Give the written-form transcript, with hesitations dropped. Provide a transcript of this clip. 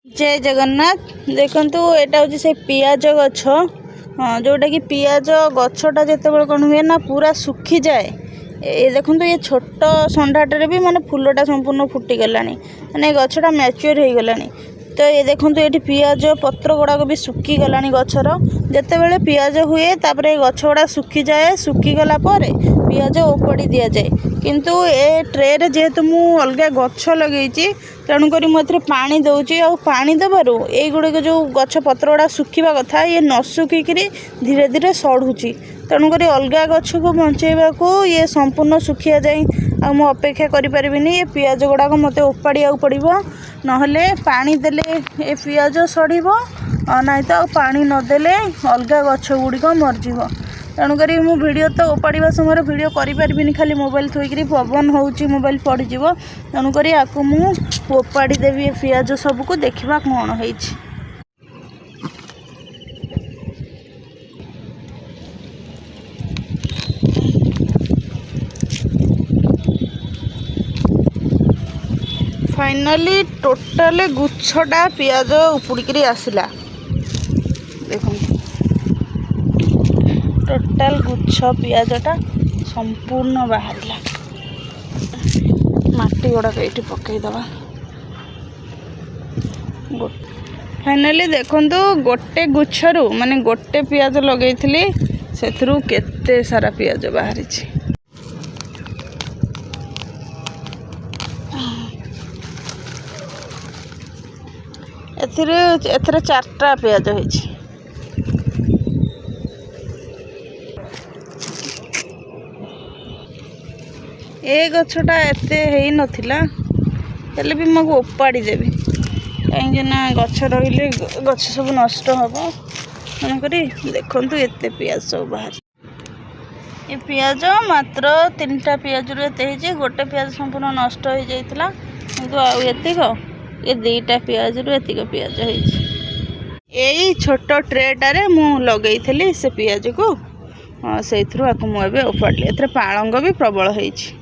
जय जगन्नाथ देखु एटा हूँ से पियाज गछ जोटा कि पियाज गछटा जिते बड़े कौन हुए ना पूरा सुखी जाए। ये देखो ये छोट संडाटे भी माने फूलटा संपूर्ण फुटी गला माने गछटा मैच्योर हो गला। तो ये देखो ये पियाज पत्र गुड़ाक भी सुखी गला गछर जिते बड़े पियाज हुए तापर गछ गुड़ा सुखी जाए। सुखी गला पियाज ओपड़ी दि जाए किंतु ए ट्रे जेहेतु मु अलग गछ लगे तेणुक मुझे पानी दौची आ पानी देवर युड़क जो गछ पत्र गुड़ा सुखा कथा ये न सुखिक धीरे धीरे सड़ुची। तेणुक अलग गछ को बचेबा को ये संपूर्ण सुखिया जाए आ मु अपेक्षा करें ये पियाज गुड़ाक मत ओपाड़ा पड़ो नहले पानी देले ये पियाज सड़ ना तो पानी नदेले अलग गछ गुड़िक मरज। तेणुक मु वीडियो तो ओपाड़ा समय वीडियो करें खाली मोबाइल थोक पवन हो मोबाइल पड़ज। तेणुक आपको मु ओपाड़ी देवी ये पियाज सबको देखा कौन है। फाइनली टोटाल गुच्छटा पियाज उपुड़ी आसला देखो टोटाल गुच्छ पियाजटा संपूर्ण बाहर माटी गुड़ाक ये पकईदबा। फाइनली देखु गोटे गुच्छरू माने गोटे पियाज लगे से केते सारा पियाज बाहरी एथिरे चारटा पियाज होइछि। ए गछटा एते हेई नथिला हेले भी मग ओपाड़ी देबी कहीं गछ रहिले गछ सब नष्ट हम तेणुक देखु एते पियाज सब बाहर। ये पियाज मात्र 3टा पियाज रु गोटे पियाज संपूर्ण नष्ट हो जाइतिला किंतु आउ एतिक ये 2टा पियाज रु एतिक पियाज यही छोट ट्रेटारे मु लगई से पियाज को से आकु मुझे ओपाड़ी एथरे पालंग भी प्रबल होइछि।